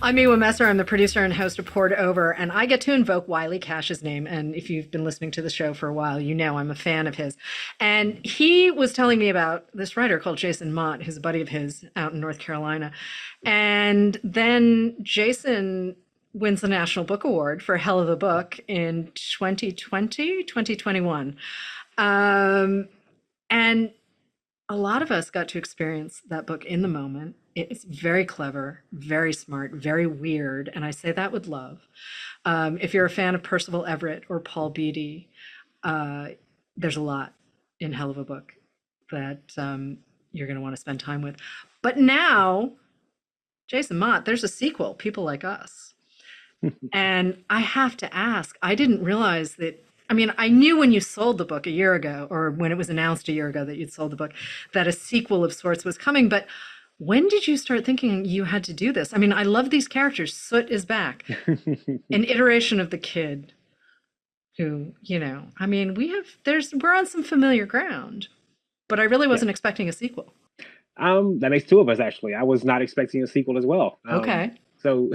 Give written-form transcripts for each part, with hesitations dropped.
I'm Miwa Messer. I'm the producer and host of Poured Over, and I get to invoke Wiley Cash's name. And if you've been listening to the show for a while, you know I'm a fan of his. And he was telling me about this writer called Jason Mott, who's a buddy of his out in North Carolina. And then Jason wins the National Book Award for Hell of a Book in 2020, 2021. And a lot of us got to experience that book in the moment. It's very clever, very smart, very weird, and I say that with love. If you're a fan of Percival Everett or Paul Beatty, there's a lot in Hell of a Book that you're going to want to spend time with. But now, Jason Mott, there's a sequel, People Like Us. And I have to ask, I didn't realize that. I mean, I knew when you sold the book a year ago, or when it was announced a year ago that you'd sold the book, that a sequel of sorts was coming. But when did you start thinking you had to do this? I mean, I love these characters. Soot is back, an iteration of the kid who, I mean, we're on some familiar ground, but I really wasn't expecting a sequel. That makes two of us, actually. I was not expecting a sequel as well. Okay. So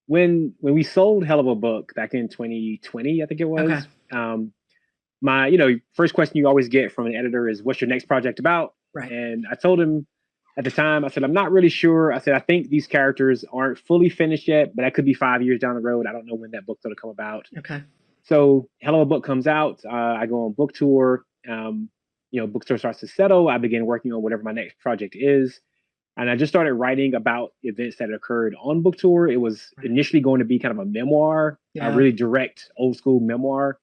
when we sold Hell of a Book back in 2020, I think it was, my first question you always get from an editor is, what's your next project about? Right. And I told him at the time, I said, I'm not really sure. I said, I think these characters aren't fully finished yet, but that could be 5 years down the road. I don't know when that book's going to come about. Okay. So Hell of a Book comes out. I go on book tour. Bookstore starts to settle. I begin working on whatever my next project is. And I just started writing about events that occurred on book tour. It was initially going to be kind of a memoir, a really direct, old school memoir.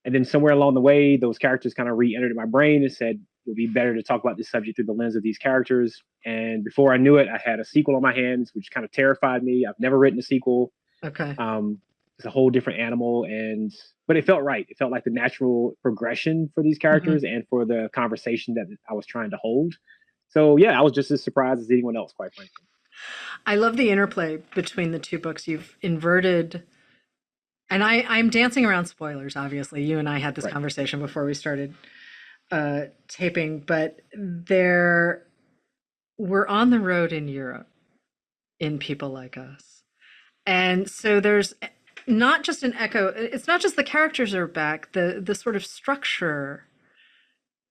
And then somewhere along the way, those characters kind of re-entered my brain and said, it would be better to talk about this subject through the lens of these characters. And before I knew it, I had a sequel on my hands, which kind of terrified me. I've never written a sequel. Okay. It's a whole different animal. But it felt right. It felt like the natural progression for these characters and for the conversation that I was trying to hold. So yeah, I was just as surprised as anyone else, quite frankly. I love the interplay between the two books. You've inverted, and I'm dancing around spoilers, obviously. You and I had this conversation before we started taping, but we're on the road in Europe in People Like Us. And so there's not just an echo, it's not just the characters are back, the sort of structure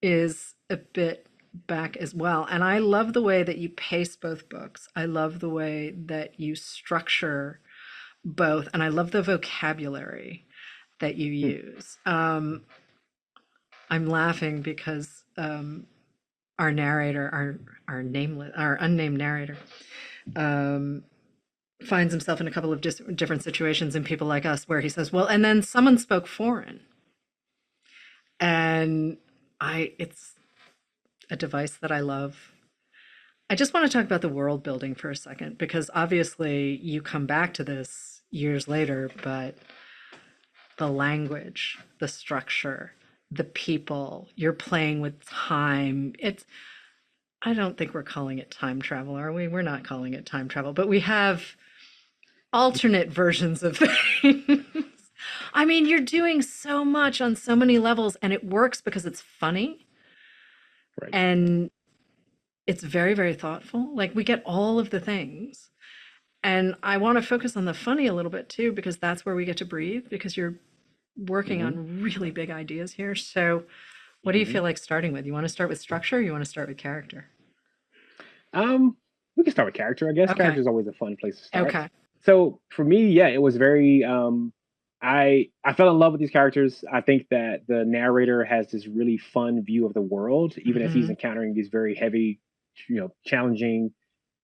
is a bit back as well. And I love the way that you pace both books. I love the way that you structure both, and I love the vocabulary that you use. I'm laughing because our narrator, our unnamed narrator, finds himself in a couple of different situations in People Like Us where he says, well, and then someone spoke foreign. And it's a device that I love. I just want to talk about the world building for a second, because obviously you come back to this years later, but the language, the structure, the people, you're playing with time. I don't think we're calling it time travel, are we? We're not calling it time travel, but we have alternate versions of things. I mean, you're doing so much on so many levels, and it works because it's funny. Right. And it's very, very thoughtful. Like, we get all of the things. And I want to focus on the funny a little bit too, because that's where we get to breathe, because you're working on really big ideas here. So what do you feel like starting with? You want to start with structure, or you want to start with character? We can start with character, I guess. Okay. Character is always a fun place to start. Okay. So for me, yeah, it was very I fell in love with these characters. I think that the narrator has this really fun view of the world, even as he's encountering these very heavy, challenging,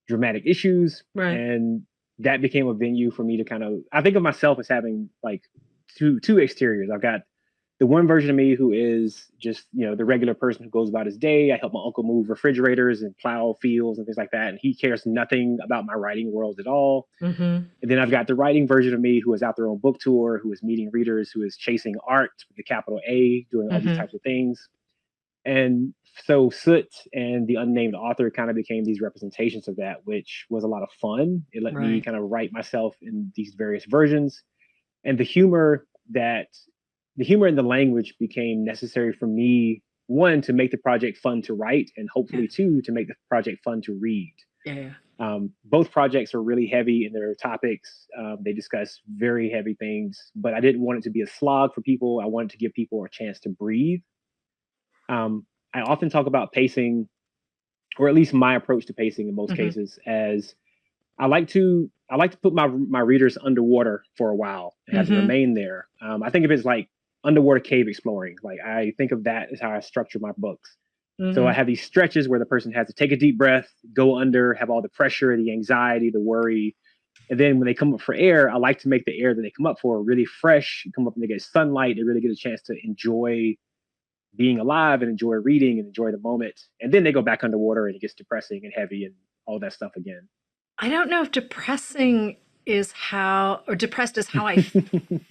dramatic issues. Right. And that became a venue for me to I think of myself as having like two exteriors. I've got the one version of me who is just, the regular person who goes about his day. I help my uncle move refrigerators and plow fields and things like that. And he cares nothing about my writing world at all. And then I've got the writing version of me who is out there on book tour, who is meeting readers, who is chasing art with the capital A, doing all these types of things. And so Soot and the unnamed author kind of became these representations of that, which was a lot of fun. It let me kind of write myself in these various versions. And the humor and the language became necessary for me, one, to make the project fun to write, and hopefully two, to make the project fun to read. Yeah. Both projects are really heavy in their topics. They discuss very heavy things, but I didn't want it to be a slog for people. I wanted to give people a chance to breathe. I often talk about pacing, or at least my approach to pacing in most Mm-hmm. cases, as I like to put my readers underwater for a while and have them Mm-hmm. remain there. I think of it as like underwater cave exploring. Like I think of that as how I structure my books. So I Mm-hmm. have these stretches where the person has to take a deep breath, go under, have all the pressure, the anxiety, the worry. And then when they come up for air, I like to make the air that they come up for really fresh, come up and they get sunlight, they really get a chance to enjoy being alive and enjoy reading and enjoy the moment. And then they go back underwater and it gets depressing and heavy and all that stuff again. I don't know if depressing is how, or depressed is how I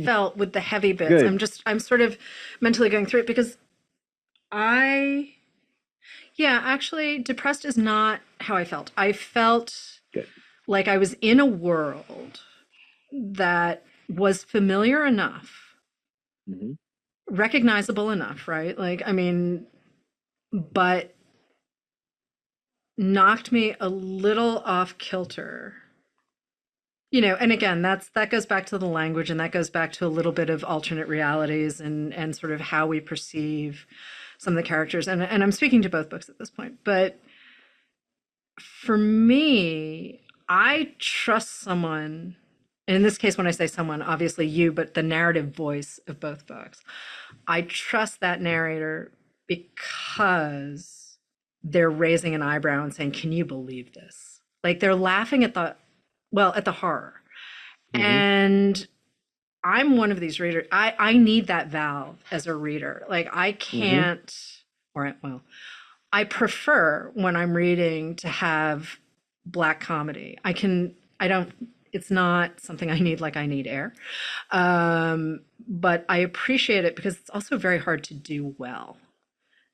felt with the heavy bits. Good. I'm sort of mentally going through it because I, yeah, actually, depressed is not how I felt. I felt Good. like I was in a world that was familiar enough, Mm-hmm. recognizable enough, right? Like, I mean, but knocked me a little off kilter. And again, that goes back to the language, and that goes back to a little bit of alternate realities and sort of how we perceive some of the characters. And I'm speaking to both books at this point, but for me, I trust someone. In this case, when I say someone, obviously you, but the narrative voice of both books. I trust that narrator because they're raising an eyebrow and saying, "Can you believe this?" Like they're laughing at the horror. Mm-hmm. And I'm one of these readers. I need that valve as a reader. Like I Mm-hmm. can't, or well, I prefer when I'm reading to have black comedy. I don't, it's not something I need like I need air. But I appreciate it because it's also very hard to do well.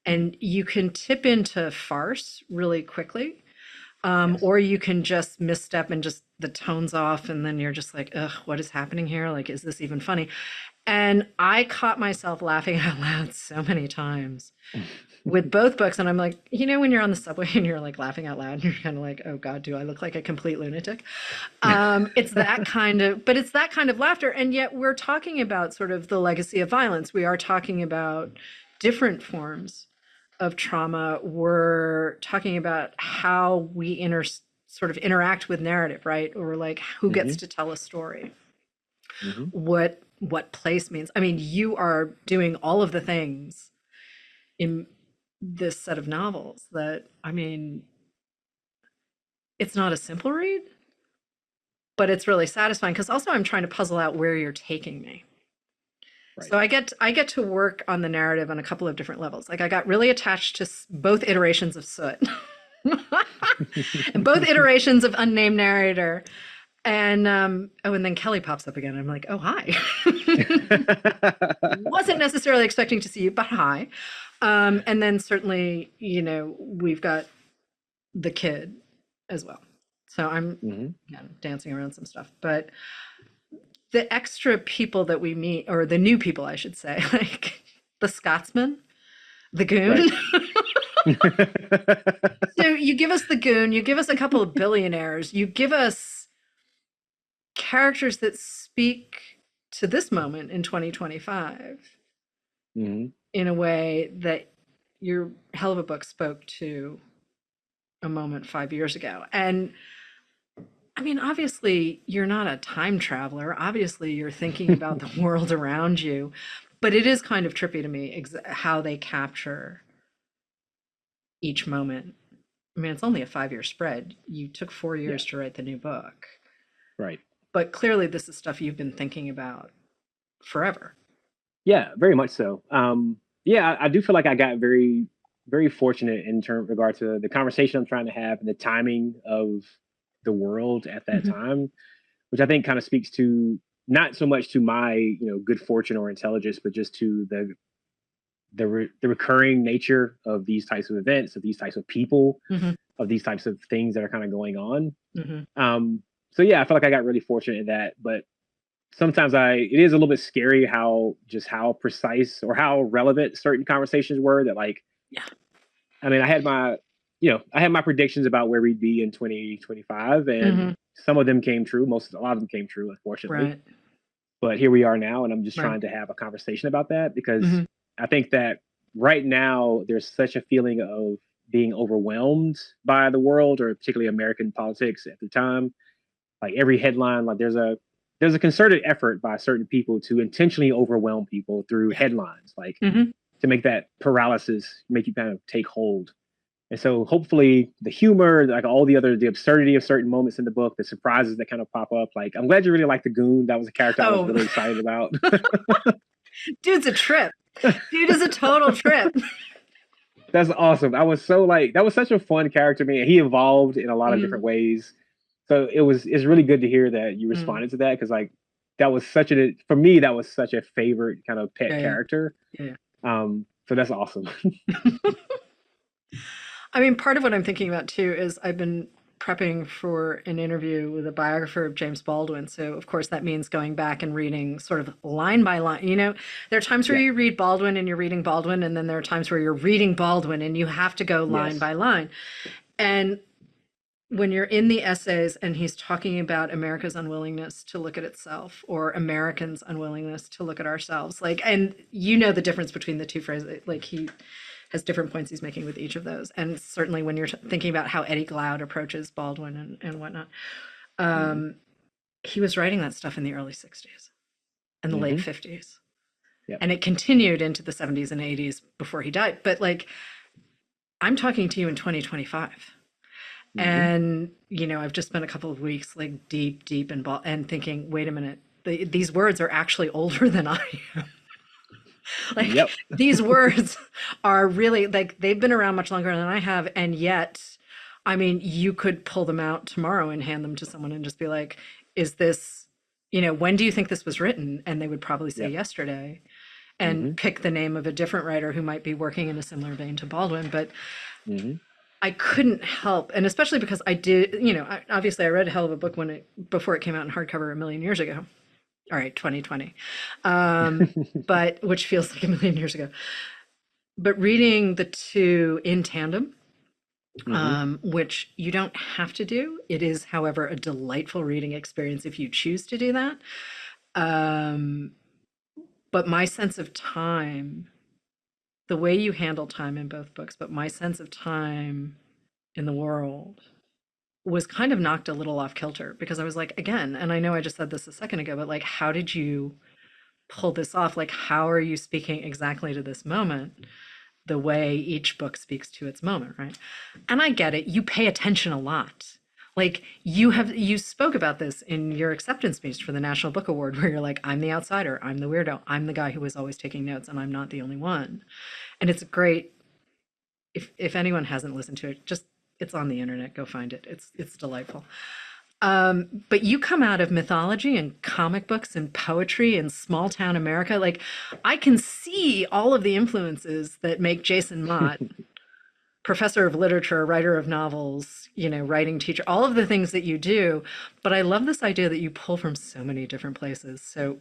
And you can tip into farce really quickly. Yes. Or you can just misstep and just the tone's off, and then you're just like, ugh, what is happening here? Like, is this even funny? And I caught myself laughing out loud so many times with both books. And I'm like, when you're on the subway and you're like laughing out loud and you're kind of like, oh God, do I look like a complete lunatic? But it's that kind of laughter. And yet we're talking about sort of the legacy of violence. We are talking about different forms of trauma. We're talking about how we sort of interact with narrative, right? Or like who Mm-hmm. gets to tell a story, Mm-hmm. what place means. I mean, you are doing all of the things in this set of novels that, I mean, it's not a simple read, but it's really satisfying because also I'm trying to puzzle out where you're taking me. Right. So I get to work on the narrative on a couple of different levels. Like I got really attached to both iterations of Soot and both iterations of unnamed narrator. And and then Kelly pops up again. I'm like, oh hi. Wasn't necessarily expecting to see you, but hi. And then certainly, we've got the kid as well. So I'm Mm-hmm. again dancing around some stuff. But the extra people that we meet, or the new people, I should say, like the Scotsman, the goon. Right. So you give us the goon, you give us a couple of billionaires, you give us characters that speak to this moment in 2025 Mm-hmm. in a way that your hell of a book spoke to a moment 5 years ago. And I mean, obviously, you're not a time traveler. Obviously, you're thinking about the world around you. But it is kind of trippy to me how they capture each moment. I mean, it's only a 5 year spread. You took 4 years Yeah. to write the new book. Right. But clearly, this is stuff you've been thinking about forever. Yeah, very much so. Yeah, I do feel like I got very, very fortunate in regard to the conversation I'm trying to have and the timing of the world at that Mhm. time, which I think kind of speaks to not so much to my, good fortune or intelligence, but just to the recurring nature of these types of events, of these types of people, Mhm. of these types of things that are kind of going on. Mhm. So yeah, I feel like I got really fortunate in that, but sometimes it is a little bit scary how precise or how relevant certain conversations were that like Yeah. I mean I had my I had my predictions about where we'd be in 2025, and some of them came true. A lot of them came true, unfortunately. Right. But here we are now, and I'm just Right. trying to have a conversation about that because I think that right now there's such a feeling of being overwhelmed by the world, or particularly American politics at the time. Like every headline, like there's a concerted effort by certain people to intentionally overwhelm people through headlines, like to make that paralysis make you kind of take hold. And so hopefully the humor, like the absurdity of certain moments in the book, the surprises that kind of pop up. Like, I'm glad you really liked the Goon. That was a character I was really excited about. Dude's a trip. Dude is a total trip. That's awesome. I was so that was such a fun character, man. He evolved in a lot of different ways. So it's really good to hear that you responded to that, because that was for me, that was such a favorite kind of pet character. Yeah. So that's awesome. I mean, part of what I'm thinking about too is I've been prepping for an interview with a biographer of James Baldwin. So, of course, that means going back and reading sort of line by line. There are times where you read Baldwin and you're reading Baldwin, and then there are times where you're reading Baldwin and you have to go line by line. And when you're in the essays and he's talking about America's unwillingness to look at itself, or Americans' unwillingness to look at ourselves, and the difference between the two phrases, he has different points he's making with each of those. And certainly when you're thinking about how Eddie Glaude approaches Baldwin and whatnot, he was writing that stuff in the early 60s and the late 50s. Yep. And it continued into the 70s and 80s before he died. But I'm talking to you in 2025. And, I've just spent a couple of weeks deep in and thinking, wait a minute, these words are actually older than I am. These words are really they've been around much longer than I have. And yet, I mean, you could pull them out tomorrow and hand them to someone and just be like, is this, when do you think this was written? And they would probably say yesterday, and pick the name of a different writer who might be working in a similar vein to Baldwin. But I couldn't help, and especially because I did, obviously I read a hell of a book before it came out in hardcover a million years ago. All right, 2020, but which feels like a million years ago. But reading the two in tandem, which you don't have to do. It is, however, a delightful reading experience if you choose to do that. But my sense of time, the way you handle time in both books, but my sense of time in the world was kind of knocked a little off kilter, because I was like, again, and I know I just said this a second ago, but how did you pull this off? How are you speaking exactly to this moment the way each book speaks to its moment, right? And I get it. You pay attention a lot. You spoke about this in your acceptance speech for the National Book Award, where you're like, I'm the outsider, I'm the weirdo, I'm the guy who was always taking notes, and I'm not the only one. And it's great. If anyone hasn't listened to it, it's on the internet. Go find it. It's delightful. But you come out of mythology and comic books and poetry and small town America. I can see all of the influences that make Jason Mott, professor of literature, writer of novels, writing teacher, all of the things that you do. But I love this idea that you pull from so many different places. So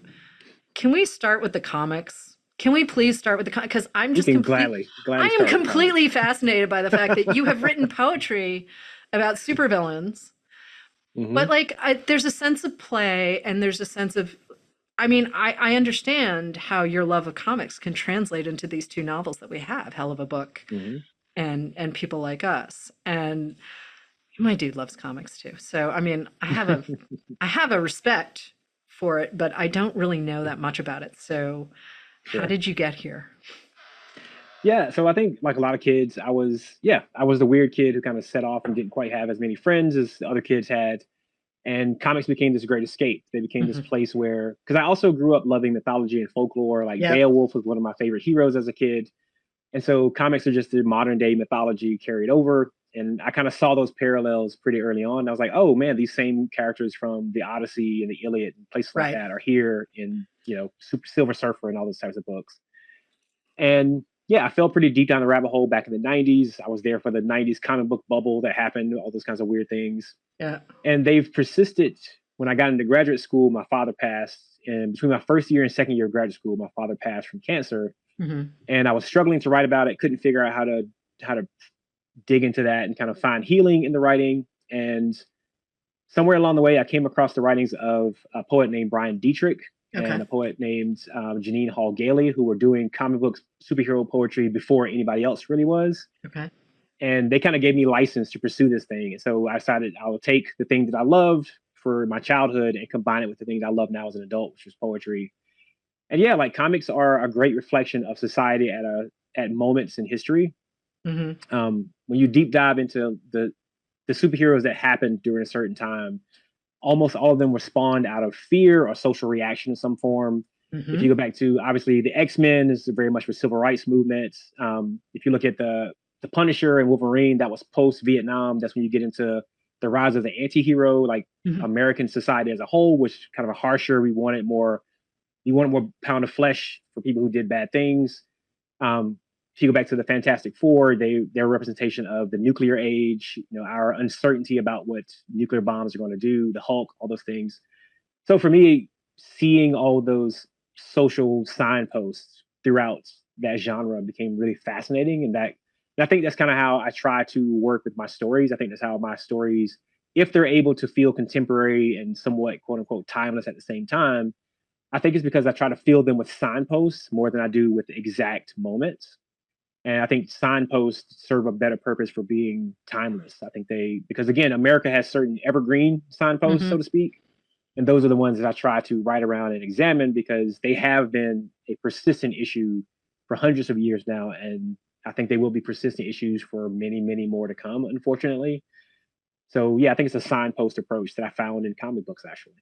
can we start with the comics? Can we please start with the comics? Because I'm just gladly I am completely fascinated by the fact that you have written poetry about supervillains. But there's a sense of play, and there's a sense of, I understand how your love of comics can translate into these two novels that we have, Hell of a Book and People Like Us. And my dude loves comics too. So, I have a respect for it, but I don't really know that much about it. So how did you get here? Yeah, so I think like a lot of kids, I was the weird kid who kind of set off and didn't quite have as many friends as the other kids had. And comics became this great escape. They became this place where, because I also grew up loving mythology and folklore. Beowulf was one of my favorite heroes as a kid. And so comics are just the modern day mythology carried over. And I kind of saw those parallels pretty early on. I was like, oh man, these same characters from the Odyssey and the Iliad and places like that are here in, Silver Surfer and all those types of books. And I fell pretty deep down the rabbit hole back in the 90s. I was there for the 90s comic book bubble that happened, all those kinds of weird things. Yeah. And they've persisted. When I got into graduate school, my father passed. And between my first year and second year of graduate school, my father passed from cancer. And I was struggling to write about it, couldn't figure out how to dig into that and kind of find healing in the writing. And somewhere along the way, I came across the writings of a poet named Brian Dietrich Okay. and a poet named Janine Hall Gailey, who were doing comic books superhero poetry before anybody else really was. Okay. And they kind of gave me license to pursue this thing. And so I decided I will take the thing that I loved for my childhood and combine it with the things I love now as an adult, which is poetry. And yeah, like comics are a great reflection of society at moments in history. When you deep dive into the superheroes that happened during a certain time, almost all of them were spawned out of fear or social reaction in some form. If you go back to obviously the X-Men is very much for civil rights movements. If you look at the Punisher and Wolverine, that was post-Vietnam. That's when you get into the rise of the anti-hero, like American society as a whole, which kind of a harsher. You wanted more pound of flesh for people who did bad things. If you go back to the Fantastic Four, they're a representation of the nuclear age, our uncertainty about what nuclear bombs are going to do, the Hulk, all those things. So for me, seeing all those social signposts throughout that genre became really fascinating. And I think that's kind of how I try to work with my stories. I think that's how my stories, if they're able to feel contemporary and somewhat quote unquote timeless at the same time, I think it's because I try to fill them with signposts more than I do with exact moments. And I think signposts serve a better purpose for being timeless. I think because again, America has certain evergreen signposts, so to speak. And those are the ones that I try to write around and examine because they have been a persistent issue for hundreds of years now. And I think they will be persistent issues for many, many more to come, unfortunately. So yeah, I think it's a signpost approach that I found in comic books, actually.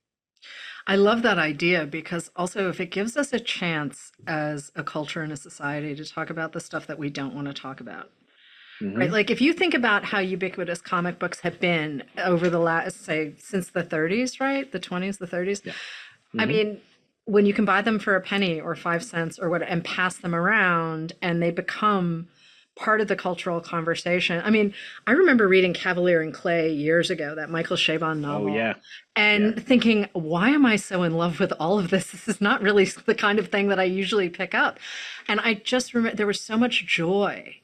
I love that idea because also if it gives us a chance as a culture and a society to talk about the stuff that we don't want to talk about, right? Like if you think about how ubiquitous comic books have been over the last, say, since the 30s, right? The 20s, the 30s. Yeah. I mean, when you can buy them for a penny or 5 cents or what and pass them around and they become part of the cultural conversation. I mean, I remember reading Cavalier and Clay years ago, that Michael Chabon Oh novel, yeah. and thinking, why am I so in love with all of this? This is not really the kind of thing that I usually pick up. And I just remember there was so much joy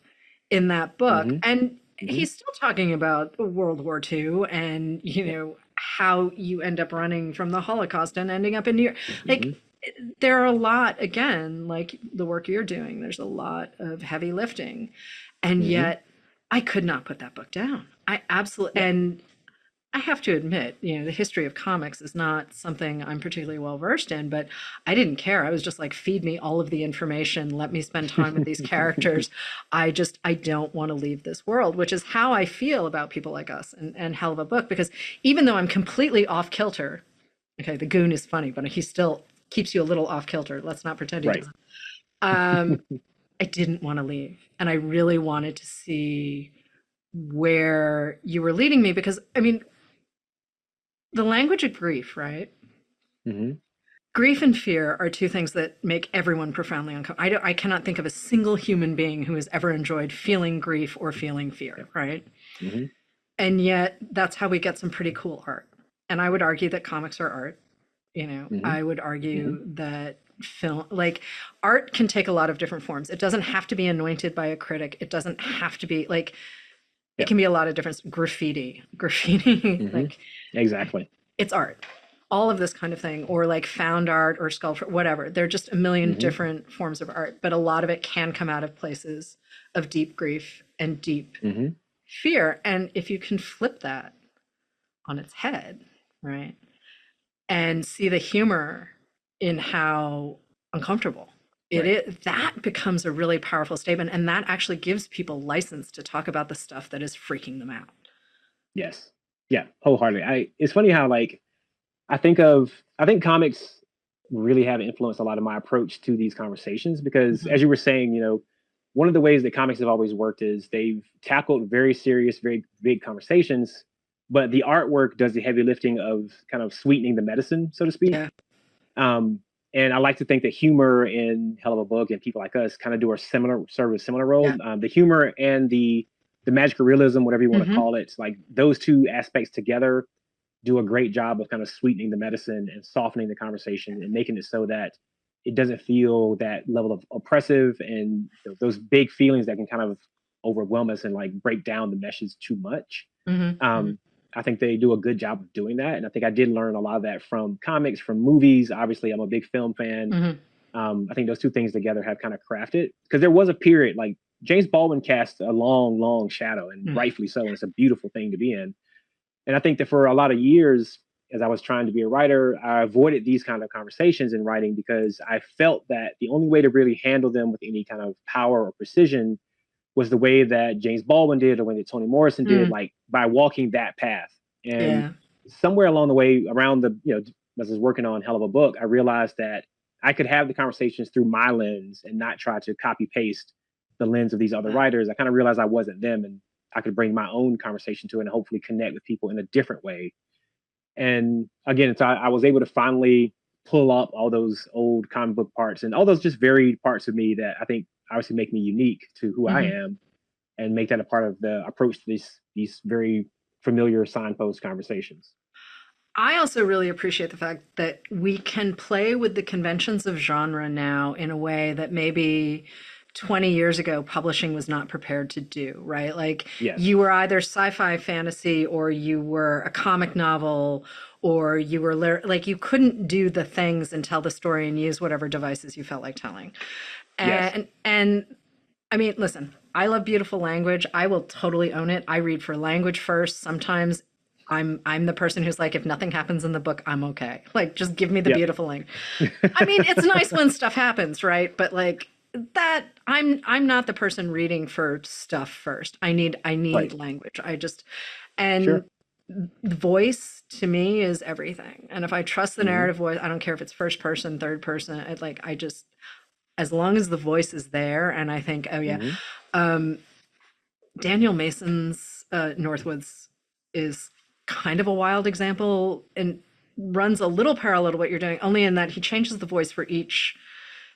in that book. And he's still talking about World War II and, how you end up running from the Holocaust and ending up in New York. Like, there are a lot, again, like the work you're doing, there's a lot of heavy lifting. And yet I could not put that book down. I absolutely, and I have to admit, the history of comics is not something I'm particularly well versed in, but I didn't care. I was just like, feed me all of the information. Let me spend time with these characters. I don't want to leave this world, which is how I feel about people like us and Hell of a Book, because even though I'm completely off kilter, okay, the goon is funny, but he still keeps you a little off kilter. Let's not pretend he doesn't. I didn't want to leave. And I really wanted to see where you were leading me because, I mean, the language of grief, right? Grief and fear are two things that make everyone profoundly uncomfortable. I cannot think of a single human being who has ever enjoyed feeling grief or feeling fear, right? And yet that's how we get some pretty cool art. And I would argue that comics are art. I would argue that film, like art can take a lot of different forms. It doesn't have to be anointed by a critic. It doesn't have to be like, it can be a lot of different graffiti, like Exactly. it's art, all of this kind of thing, or like found art or sculpture, whatever. They're just a million different forms of art, but a lot of it can come out of places of deep grief and deep fear. And if you can flip that on its head, right, and see the humor in how uncomfortable it is, that becomes a really powerful statement. And that actually gives people license to talk about the stuff that is freaking them out. Yes. Yeah, wholeheartedly. It's funny how I think comics really have influenced a lot of my approach to these conversations because as you were saying, one of the ways that comics have always worked is they've tackled very serious, very big conversations, but the artwork does the heavy lifting of kind of sweetening the medicine, so to speak. Yeah. And I like to think that humor in Hell of a Book and people like us kind of do a similar role. Yeah. The humor and the magical realism, whatever you want to call it, like those two aspects together do a great job of kind of sweetening the medicine and softening the conversation and making it so that it doesn't feel that level of oppressive and those big feelings that can kind of overwhelm us and like break down the message too much. Mm-hmm. I think they do a good job of doing that, and I think I did learn a lot of that from comics, from movies. Obviously, I'm a big film fan. Mm-hmm. I think those two things together have kind of crafted, because there was a period like James Baldwin cast a long, long shadow, and Mm. rightfully so. And it's a beautiful thing to be in. And I think that for a lot of years, as I was trying to be a writer, I avoided these kind of conversations in writing because I felt that the only way to really handle them with any kind of power or precision was the way that James Baldwin did, or the way that Toni Morrison did, Mm. like by walking that path. And Yeah. somewhere along the way, around the, as I was working on Hell of a Book, I realized that I could have the conversations through my lens and not try to copy paste the lens of these other writers. I kind of realized I wasn't them, and I could bring my own conversation to it and hopefully connect with people in a different way. And again, so I was able to finally pull up all those old comic book parts and all those just varied parts of me that I think obviously make me unique to who I Mm-hmm. am, and make that a part of the approach to these very familiar signpost conversations. I also really appreciate the fact that we can play with the conventions of genre now in a way that maybe 20 years ago publishing was not prepared to do, right? Like Yes. you were either sci-fi fantasy, or you were a comic novel, or you were like you couldn't do the things and tell the story and use whatever devices you felt like telling. Yes. And I mean, listen, I love beautiful language. I will totally own it. I read for language first. Sometimes I'm the person who's like, if nothing happens in the book, I'm okay. Like, just give me the Yep. beautiful language. I mean, it's nice when stuff happens, right? But like that, I'm not the person reading for stuff first. I need Right. language. And Sure. the voice to me is everything. And if I trust the Hmm. narrative voice, I don't care if it's first person, third person. As long as the voice is there, and I think, oh yeah, Hmm. um, Daniel Mason's Northwoods is kind of a wild example and runs a little parallel to what you're doing, only in that he changes the voice for each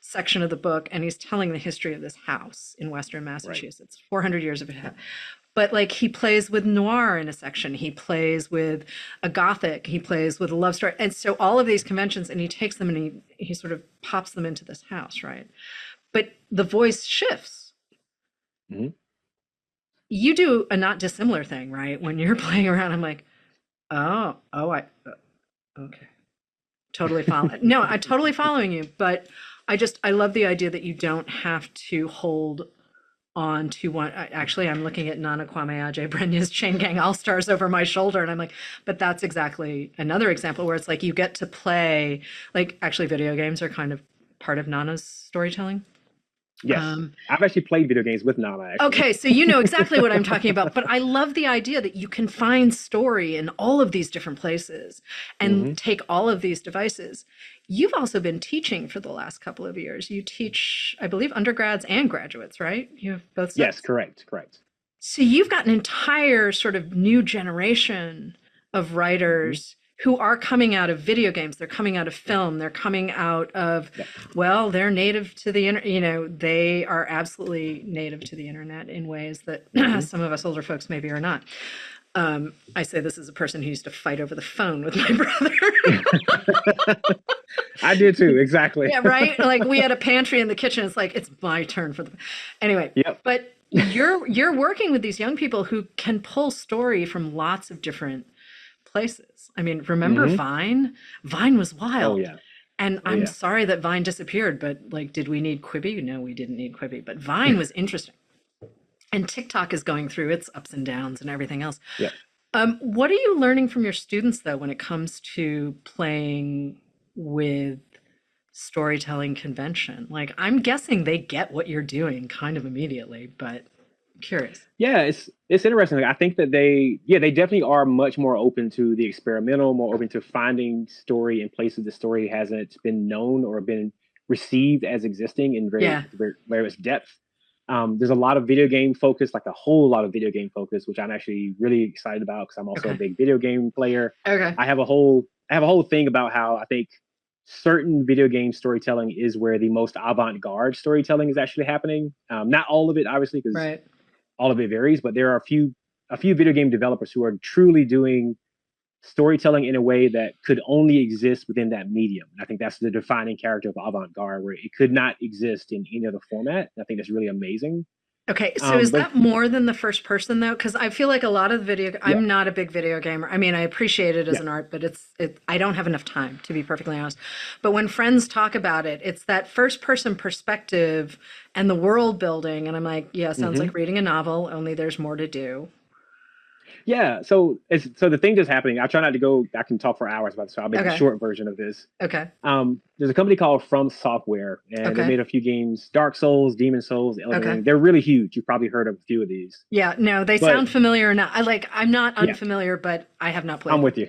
section of the book, and he's telling the history of this house in Western Right. Massachusetts, 400 years of it. But like he plays with noir in a section, he plays with a gothic, he plays with a love story, and so all of these conventions, and he takes them and he sort of pops them into this house, right? But the voice shifts. Hmm. You do a not dissimilar thing, right? When you're playing around, I'm like, okay, totally follow. No, I'm totally following you, but I love the idea that you don't have to hold on to one. Actually, I'm looking at Nana Kwame Adjei-Brenyah's Chain Gang All Stars over my shoulder, and I'm like, but that's exactly another example where it's like you get to play. Like, actually, video games are kind of part of Nana's storytelling. Yes. Um, I've actually played video games with Nana, actually. Okay, so you know exactly what I'm talking about, but I love the idea that you can find story in all of these different places and Hmm. take all of these devices. You've also been teaching for the last couple of years. You teach, I believe, undergrads and graduates, right? You have both Yes, sets. correct, correct. So you've got an entire sort of new generation of Hmm. writers who are coming out of video games, they're coming out of film, they're coming out of, Yep. well, they're native to the internet, they are absolutely native to the internet in ways that Hmm. some of us older folks maybe are not. I say this as a person who used to fight over the phone with my brother. I did too, exactly. Yeah, right? Like we had a pantry in the kitchen. It's like it's my turn for the anyway. Yep. But you're working with these young people who can pull story from lots of different places. I mean, remember Hmm. Vine? Vine was Oh wild. yeah. And Oh I'm yeah. sorry that Vine disappeared, but like, did we need Quibi? No, we didn't need Quibi. But Vine was interesting. And TikTok is going through its ups and downs and everything else. Yep. What are you learning from your students though when it comes to playing with storytelling convention? Like, I'm guessing they get what you're doing kind of immediately, but I'm curious. Yeah, it's interesting. I think that they definitely are much more open to the experimental, more open to finding story in places the story hasn't been known or been received as existing in Yeah. various depth. There's a lot of video game focus, like a whole lot of video game focus, which I'm actually really excited about because I'm also a Okay. big video game player. Okay. I have a whole thing about how I think certain video game storytelling is where the most avant-garde storytelling is actually happening. Not all of it, obviously, because Right. all of it varies, but there are a few video game developers who are truly doing storytelling in a way that could only exist within that medium. And I think that's the defining character of avant-garde, where it could not exist in any other format. And I think that's really amazing. Okay, so is But that more than the first person though? Because I feel like a lot of the video, yeah, I'm not a big video gamer. I mean, I appreciate it as yeah. an art, but I don't have enough time to be perfectly honest. But when friends talk about it, it's that first person perspective and the world building, and I'm like, yeah, sounds hmm like reading a novel, only there's more to do. Yeah, so the thing that's happening. I try not to go. I can talk for hours about this, so I'll make a Okay, short version of this. okay, There's a company called From Software, and they okay, made a few games: Dark Souls, Demon Souls, Elden okay. Ring. They're really huge. You've probably heard of a few of these. Yeah, no, they But sound familiar or not. I'm not yeah, unfamiliar, but I have not I'm played them. with you.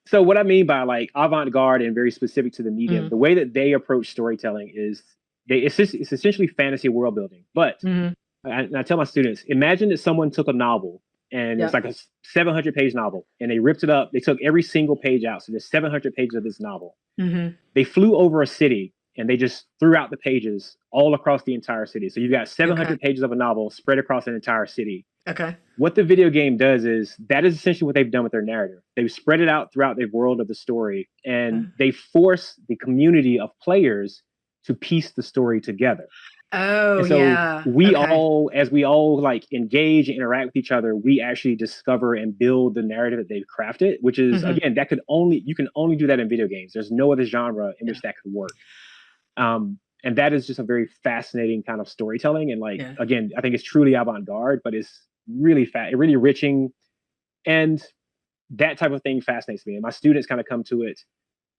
So what I mean by like avant-garde and very specific to the medium, Mm, the way that they approach storytelling is it's essentially fantasy world building. But mm-hmm. and I tell my students, imagine that someone took a novel and it's Yeah, like a 700-page novel and they ripped it up. They took every single page out. So there's 700 pages of this novel. mm-hmm. They flew over a city and they just threw out the pages all across the entire city. So you've got Okay, 700 pages of a novel spread across an entire city. okay, What the video game does is that is essentially what they've done with their narrative. They've spread it out throughout the world of the story okay. and they force the community of players to piece the story together. Oh, And so yeah. Okay. as we all like engage and interact with each other, we actually discover and build the narrative that they've crafted, which is Hmm. again, you can only do that in video games. There's no other genre in Yeah. which that could work. And that is just a very fascinating kind of storytelling. And like Yeah. again, I think it's truly avant-garde, but it's really really enriching. And that type of thing fascinates me. And my students kind of come to it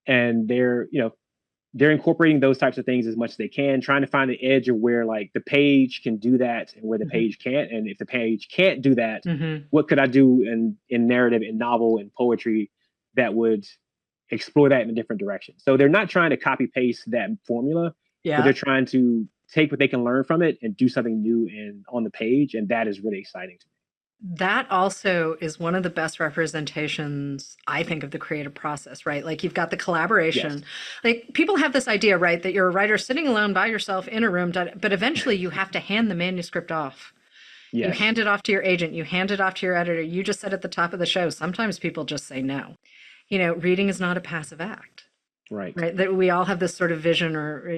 and they're incorporating those types of things as much as they can, trying to find the edge of where like the page can do that and where the Hmm. page can't. And if the page can't do that, Hmm. what could I do in narrative, in novel, and poetry that would explore that in a different direction? So they're not trying to copy paste that formula, but they're Yeah. trying to take what they can learn from it and do something new and on the page. And that is really exciting to That also is one of the best representations, I think, of the creative process, right? Like you've got the me. Yes. collaboration. Like people have this idea, right, that you're a writer sitting alone by yourself in a room, but eventually you have to hand the manuscript off. You Yes. hand it off to your agent, you hand it off to your editor. You just said at the top of the show, sometimes people just say no. Reading is not a passive act. Right. Right, that we all have this sort of vision, or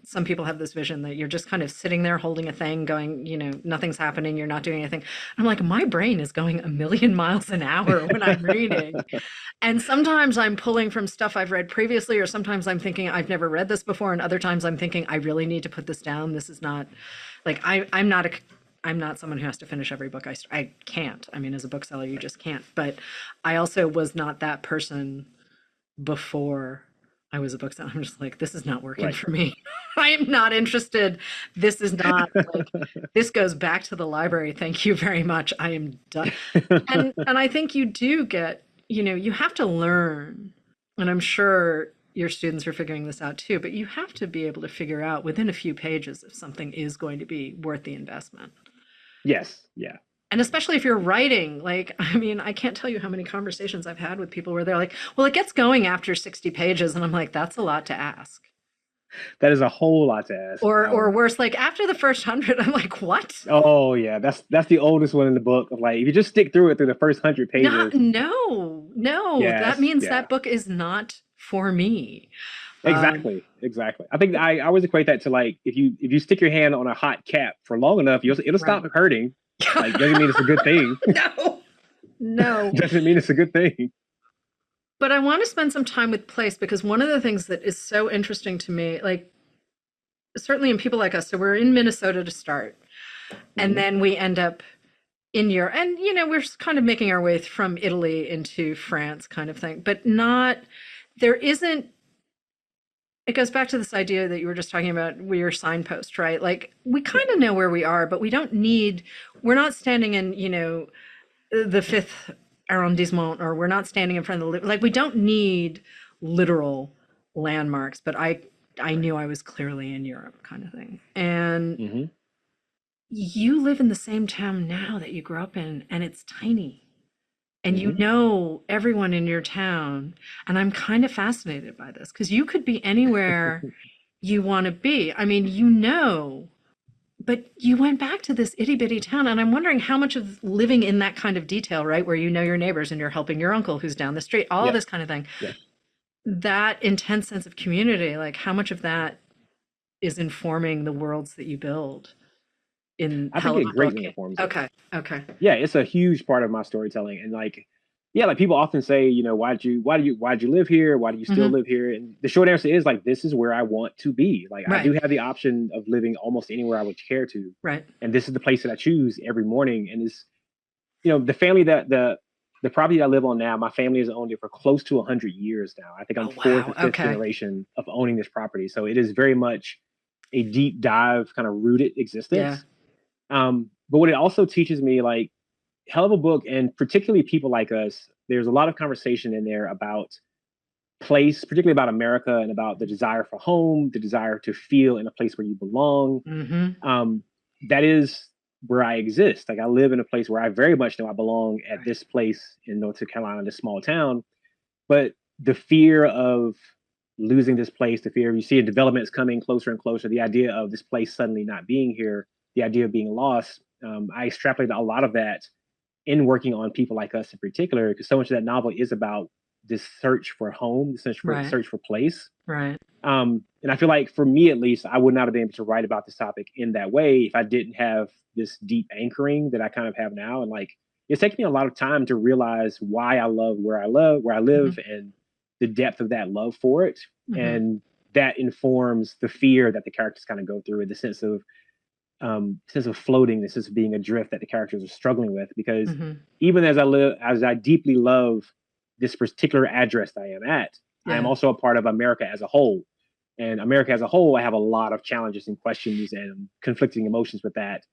some people have this vision that you're just kind of sitting there holding a thing going, nothing's happening, you're not doing anything. I'm like, my brain is going a million miles an hour when I'm reading, and sometimes I'm pulling from stuff I've read previously, or sometimes I'm thinking I've never read this before, and other times I'm thinking I really need to put this down. This is not like I'm not someone who has to finish every book I can't. I mean, as a bookseller you just can't, but I also was not that person before I was a bookseller. I'm just like, this is not working Right. for me. I am not interested. This is not like, this goes back to the library. Thank you very much. I am done. And I think you do get, you have to learn, and I'm sure your students are figuring this out too, but you have to be able to figure out within a few pages if something is going to be worth the investment. Yes. Yeah. And especially if you're writing, like, I mean, I can't tell you how many conversations I've had with people where they're like, well, it gets going after 60 pages. And I'm like, that's a lot to ask. That is a whole lot to ask. Or worse, like after the first 100, I'm like, what? Oh yeah, that's the oldest one in the book. Of like, if you just stick through it through the first 100 pages, No. That yes, means yeah, that book is not for me. Um, exactly. I think I always equate that to like if you stick your hand on a hot cap for long enough, it'll right. stop hurting. Like doesn't mean it's a good thing. No, no. Doesn't mean it's a good thing. But I want to spend some time with place, because one of the things that is so interesting to me, like certainly in people like us, so we're in Minnesota to start, and Hmm. then we end up in Europe, and we're kind of making our way from Italy into France, kind of thing, but not. There isn't. It goes back to this idea that you were just talking about. We're signpost, right? Like we Yeah. kind of know where we are, but we don't need. We're not standing in, the fifth arrondissement, or we're not standing in front of the, like we don't need literal landmarks. But I knew I was clearly in Europe, kind of thing, and Hmm. you live in the same town now that you grew up in, and it's tiny, and you Hmm. know everyone in your town. And I'm kind of fascinated by this because you could be anywhere you want to be. I mean, but you went back to this itty bitty town, and I'm wondering how much of living in that kind of detail, right, where you know your neighbors and you're helping your uncle who's down the street, all of Yes. this kind of thing, Yes. that intense sense of community, like how much of that is informing the worlds that you build in I think hell of it a book. greatly informs it. Okay. Okay. Yeah, it's a huge part of my storytelling. And like, yeah, like people often say, why'd you live here? Why do you still Hmm. live here? And the short answer is like, this is where I want to be. Like, I do Right. have the option of living almost anywhere I would care to, Right. and this is the place that I choose every morning. And it's, the family that the property I live on now, my family has owned it for close to 100 years now. I think I'm Oh, fourth or wow. fifth Okay. generation of owning this property, so it is very much a deep dive kind of rooted Yeah. existence. But what it also teaches me, like, hell of a book, and particularly people like us, there's a lot of conversation in there about place, particularly about America and about the desire for home, the desire to feel in a place where you belong. Hmm. Um, that is where I exist. Like, I live in a place where I very much know I belong at Right. this place in North Carolina, this small town. But the fear of losing this place, the fear of you see developments coming closer and closer, the idea of this place suddenly not being here, the idea of being lost. I extrapolated a lot of that in working on people like us in particular, because so much of that novel is about this search for home, this Right. search for place. Right. And I feel like for me, at least, I would not have been able to write about this topic in that way if I didn't have this deep anchoring that I kind of have now. And like, it's taken me a lot of time to realize why I love where I Hmm. live, and the depth of that love for it. Hmm. And that informs the fear that the characters kind of go through, and the sense of floating, the sense of being adrift that the characters are struggling with. Because Hmm. even as I deeply love this particular address that I am at, I am Yeah. also a part of America as a whole. And America as a whole, I have a lot of challenges and questions and conflicting emotions with that,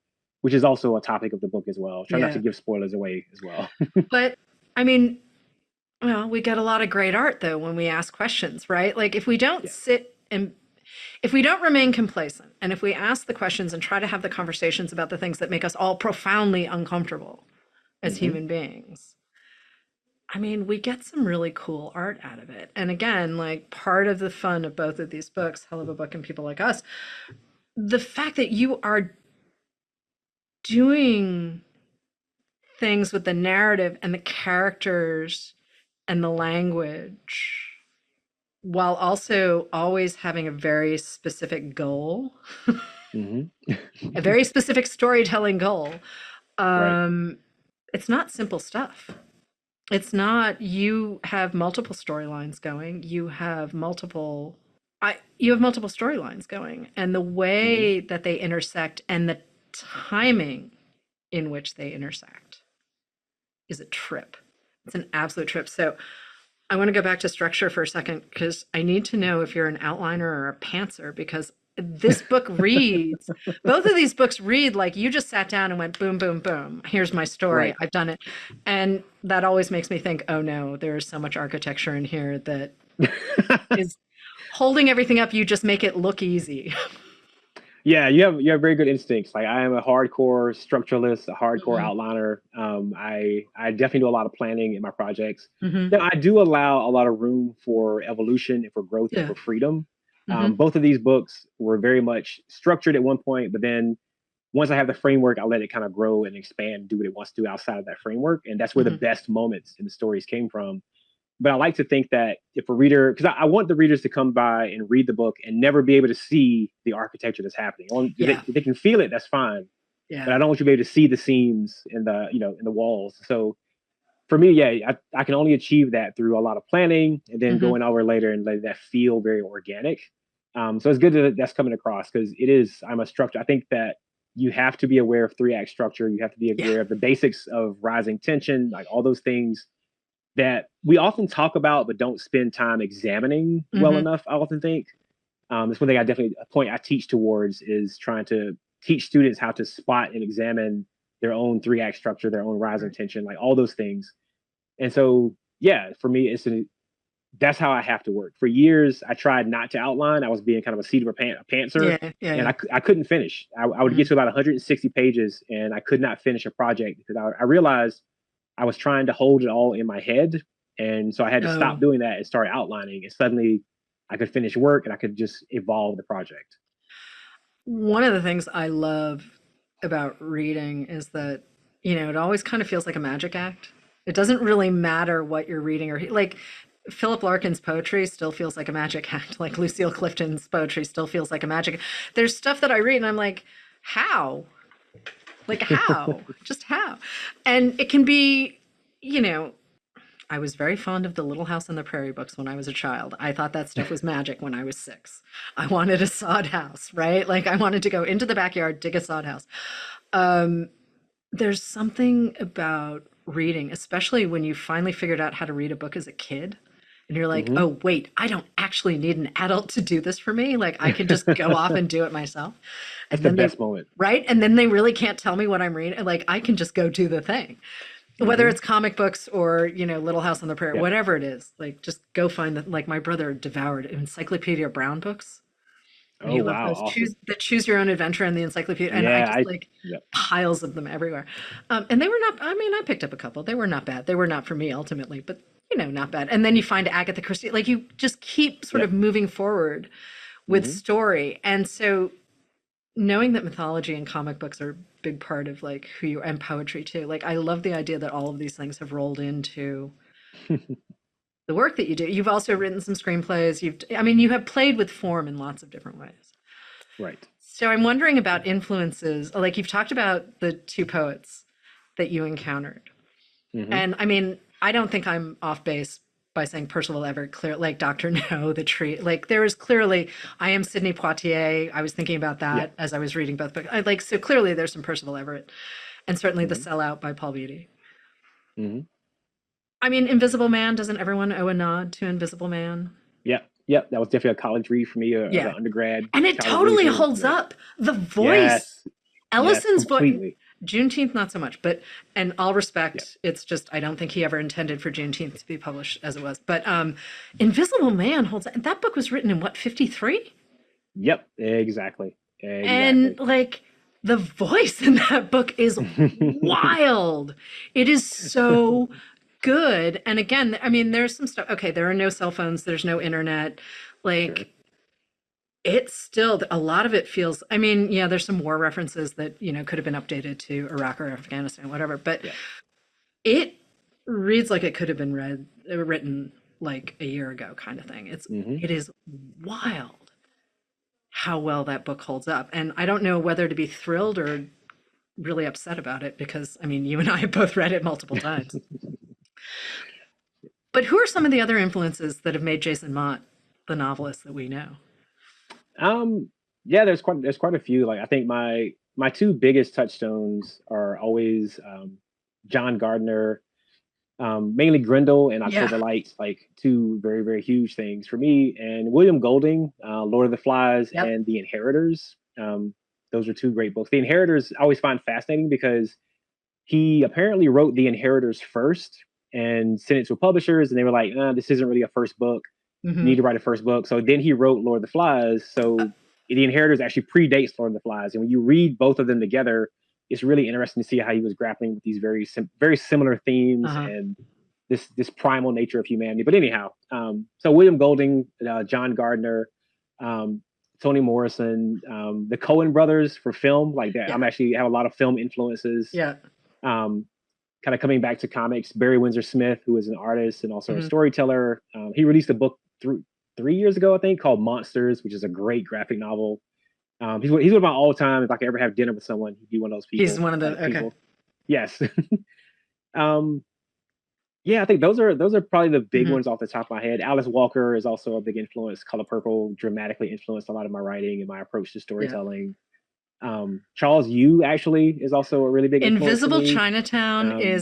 which is also a topic of the book as well. Try not to Yeah. give spoilers away as well. But I mean, well, we get a lot of great art though when we ask questions, right? Like if we don't Yeah. sit and if we don't remain complacent and if we ask the questions and try to have the conversations about the things that make us all profoundly uncomfortable as Mm-hmm. human beings, I mean, we get some really cool art out of it. And again, like part of the fun of both of these books, Hell of a Book and People Like Us, the fact that you are doing things with the narrative and the characters and the language while also always having a very specific goal, Mm-hmm. a very specific storytelling goal. Right. Um, it's not simple stuff. It's not, you have multiple storylines going. You have multiple storylines going, and the Mm-hmm. way that they intersect and the timing in which they intersect is a trip. It's an absolute trip. So I want to go back to structure for a second because I need to know if you're an outliner or a pantser because this book reads, both of these books read like you just sat down and went boom, boom, boom. Here's my story. Right. I've done it. And that always makes me think, oh no, there's so much architecture in here that is holding everything up. You just make it look easy. Yeah, you have very good instincts. Like, I am a hardcore structuralist, a hardcore Hmm. outliner. I definitely do a lot of planning in my projects. Hmm. Now, I do allow a lot of room for evolution and for growth and Yeah. for freedom. Hmm. Both of these books were very much structured at one point, but then once I have the framework, I let it kind of grow and expand, do what it wants to do outside of that framework, and that's where the Hmm. best moments in the stories came from. But I like to think that if a reader, because I want the readers to come by and read the book and never be able to see the architecture that's happening. Yeah. If they can feel it, that's fine. But Yeah. I don't want you to be able to see the seams in the walls. So for me, yeah, I can only achieve that through a lot of planning and then Hmm. going over later and letting that feel very organic. So it's good that that's coming across because it is. I'm a structure. I think that you have to be aware of three act structure. You have to be Yeah. aware of the basics of rising tension, like all those things that we often talk about but don't spend time examining well Hmm. enough. I often think that's one thing a point I teach towards is trying to teach students how to spot and examine their own three act structure, their own rising Right. tension, like all those things. And so, yeah, for me, that's how I have to work. For years, I tried not to outline. I was being kind of a seat of a pantser, Yeah. Yeah. and Yeah. I couldn't finish. I would get Hmm. to about 160 pages, and I could not finish a project because I realized I was trying to hold it all in my head. And so I had to stop Oh, doing that and start outlining. And suddenly I could finish work and I could just evolve the project. one of the things I love about reading is that, it always kind of feels like a magic act. It doesn't really matter what you're reading or like Philip Larkin's poetry still feels like a magic act. Like Lucille Clifton's poetry still feels like a magic. There's stuff that I read and I'm like, how? Like how? Just how? And it can be, you know, I was very fond of the Little House on the Prairie books when I was a child. I thought that stuff was magic when I was 6. I wanted a sod house, right? Like I wanted to go into the backyard, dig a sod house. There's something about reading, especially when you finally figured out how to read a book as a kid. And you're like, Hmm. oh, wait, I don't actually need an adult to do this for me. Like I can just go off and do it myself. That's And the then they, best moment. right? And then they really can't tell me what I'm reading. Like I can just go do the thing. Whether Hmm. it's comic books or, Little House on the Prairie, Yep. whatever it is, like just go find the, like my brother devoured Encyclopedia Brown books. And Oh he loved wow, those awesome. choose your own adventure in the encyclopedia. And I Yeah, just I like yep. piles of them everywhere. And they were not, I mean, I picked up a couple. They were not bad. They were not for me ultimately, but not bad. And then you find Agatha Christie, like you just keep sort of Yep. moving forward with Hmm. story. And so knowing that mythology and comic books are a big part of like who you and poetry too. Like I love the idea that all of these things have rolled into the work that you do. You've also written some screenplays. I mean, you have played with form in lots of different ways. Right. So I'm wondering about influences. Like you've talked about the two poets that you encountered. Hmm. And I mean, I don't think I'm off base by saying Percival Everett, clear like Dr. No, the tree. Like there is clearly, I am Sidney Poitier. I was thinking about Yeah. that as I was reading both books. Like so clearly there's some Percival Everett, and certainly The Hmm. Sellout by Paul Beatty. Hmm. I mean, Invisible Man. Doesn't everyone owe a nod to Invisible Man? Yep. Yep. That was definitely a college read for me, or like Yeah, an undergrad and it college read. It's totally really holds great. up. The voice, Yes. Yes. Ellison's voice. Completely. Juneteenth, not so much, but and all Yep. respect, it's just I don't think he ever intended for Juneteenth to be published as it was. But Invisible Man holds that book was written in what 53, Yep. Exactly. and Exactly. like the voice in that book is wild. It is so good. And again, I mean, there's some stuff. Okay, there are no cell phones. There's no internet. Sure. Like it's still a lot of it feels, I mean, yeah, there's some war references that could have been updated to Iraq or Afghanistan, whatever, but Yeah. it reads like it could have been written like a year ago kind of thing. Hmm. It is wild how well that book holds up, and I don't know whether to be thrilled or really upset about it because I mean, you and I have both read it multiple times. But who are some of the other influences that have made Jason Mott the novelist that we know? Um, yeah, there's quite a few. Like I think my two biggest touchstones are always John Gardner, mainly Grendel and Yeah. October Lights, like two very, very huge things for me. And William Golding, Lord of the Flies Yep. and The Inheritors. Those are two great books. The Inheritors I always find fascinating because he apparently wrote The Inheritors first and sent it to publishers, and they were like, this isn't really a first book. You need Hmm. to write a first book. So then he wrote Lord of the Flies. So The Inheritors actually predates Lord of the Flies. And when you read both of them together, it's really interesting to see how he was grappling with these very similar themes Uh-huh. and this primal nature of humanity. But anyhow, so William Golding, John Gardner, um, Toni Morrison, the Coen brothers for film, like that. Yeah. I'm actually have a lot of film influences. Yeah. Um, Kind of coming back to comics, Barry Windsor-Smith, who is an artist and also a Hmm. storyteller, he released a book 3 years ago, I think, called Monsters, which is a great graphic novel. He's one of my all time. If I could ever have dinner with someone, he'd be one of those He's people. one of the okay. Yes. um, yeah, I think those are probably the big Hmm. ones off the top of my head. Alice Walker is also a big influence. Color Purple dramatically influenced a lot of my writing and my approach to Yeah. storytelling. Charles Yu actually is also a really big influence for Invisible me. Chinatown Um,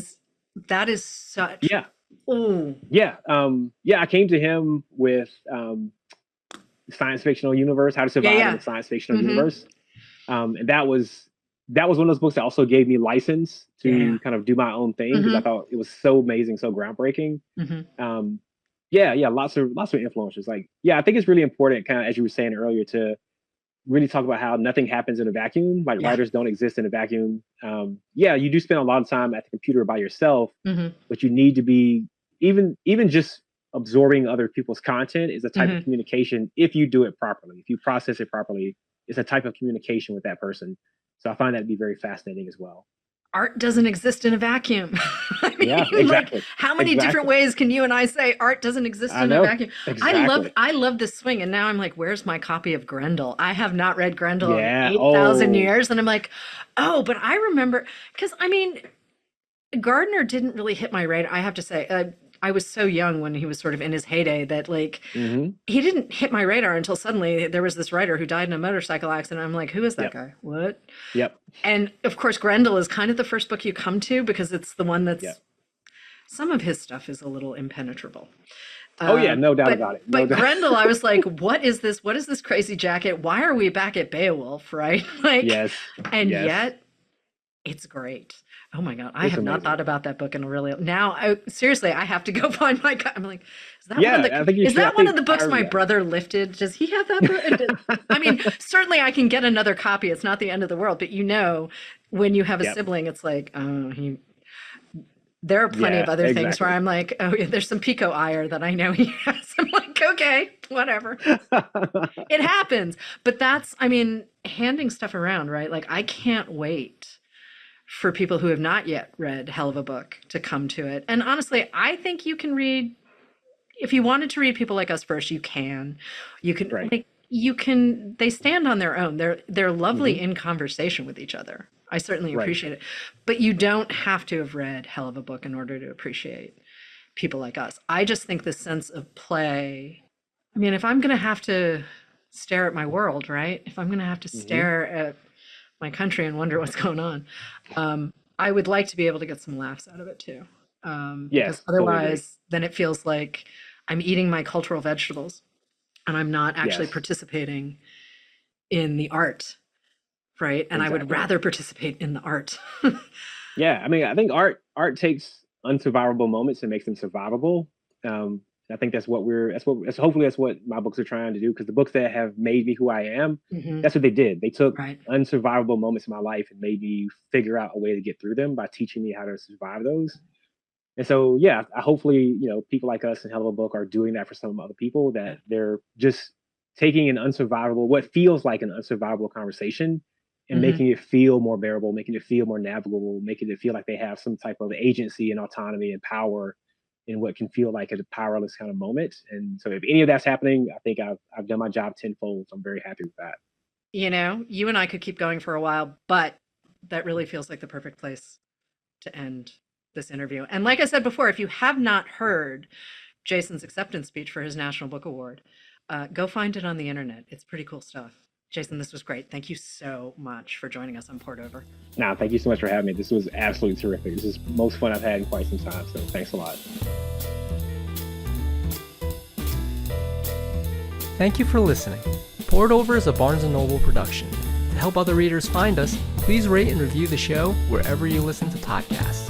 that is such yeah, oh yeah. I came to him with science fictional universe, how to yeah, survive in yeah. a science fictional Hmm. universe, and that was one of those books that also gave me license Yeah, yeah. to kind of do my own thing because I Hmm. thought it was so amazing, so groundbreaking. Hmm. Um, yeah, lots of influences. Like, yeah, I think it's really important, kind of as you were saying earlier, to really talk about how nothing happens in a vacuum. Like Yeah. writers don't exist in a vacuum. Yeah, you do spend a lot of time at the computer by yourself, Hmm. but you need to be even just absorbing other people's content is a type of Hmm. communication if you do it properly. If you process it properly, it's a type of communication with that person. So I find that to be very fascinating as well. art doesn't exist in a vacuum. I mean, Yeah, like, exactly. how many different Exactly. ways can you and I say art doesn't exist I in a know. vacuum? Exactly. I love this swing, and now I'm like, where's my copy of Grendel? I have not read Grendel in Yeah. 8,000 Oh, years, and I'm like, oh, but I remember because I mean, Gardner didn't really hit my radar. I have to say, I was so young when he was sort of in his heyday that like hmm. he didn't hit my radar until suddenly there was this writer who died in a motorcycle accident. I'm like, who is that Yep. guy? What? Yep. And of course, Grendel is kind of the first book you come to because it's the one Yep. that's some of his stuff is a little impenetrable. Oh yeah, no doubt But about it. No but doubt. Grendel, I was like, what is this? What is this crazy jacket? Why are we back at Beowulf, right? Like, Yes. and Yes. yet it's great. Oh my God, I It's have not amazing. thought about that book in a really now. Seriously, I have to go find my. I'm like, is that Yeah, one of I the? think you Is should. I that one of think the books I, my yeah. brother lifted? Does he have that book? I mean, certainly I can get another copy. It's not the end of the world, but when you have a Yep. sibling, it's like, oh, he. There are plenty of Yeah. other things where Exactly. I'm like, oh, yeah, there's some Pico ire that I know he has. I'm like, okay, whatever. It happens. But that's, I mean, handing stuff around, right? Like, I can't wait for people who have not yet read Hell of a Book to come to it. And honestly, I think you can read, if you wanted to read people like us first, you can. You can, Right. like, they stand on their own. They're lovely Hmm. in conversation with each other. I certainly Right. appreciate it. But you don't have to have read Hell of a Book in order to appreciate people like us. I just think the sense of play. I mean, if I'm going to have to stare at my world, right? If I'm going to have to Hmm. stare at my country and wonder what's going on, I would like to be able to get some laughs out of it too. Because Yes. Totally agree. otherwise, then it feels like I'm eating my cultural vegetables and I'm not actually Yes. participating in the art, right? And I would Exactly. rather participate in the art. Yeah. I mean, I think art takes unsurvivable moments and makes them survivable. Um, I think that's what my books are trying to do, because the books that have made me who I am, Hmm. that's what they did. They took Right. unsurvivable moments in my life and made me figure out a way to get through them by teaching me how to survive those. And so, yeah, hopefully, people like us in Hell of a Book are doing that for some other people, Yeah. that they're just taking what feels like an unsurvivable conversation, and Hmm. making it feel more bearable, making it feel more navigable, making it feel like they have some type of agency and autonomy and power in what can feel like a powerless kind of moment. And so, if any of that's happening, I think I've done my job tenfold. So I'm very happy with that. You and I could keep going for a while, but that really feels like the perfect place to end this interview. And like I said before, if you have not heard Jason's acceptance speech for his National Book Award, go find it on the internet. It's pretty cool stuff. Jason, this was great. Thank you so much for joining us on Port Over. Now, thank you so much for having me. This was absolutely terrific. This is the most fun I've had in quite some time. So thanks a lot. Thank you for listening. Poured Over is a Barnes & Noble production. To help other readers find us, please rate and review the show wherever you listen to podcasts.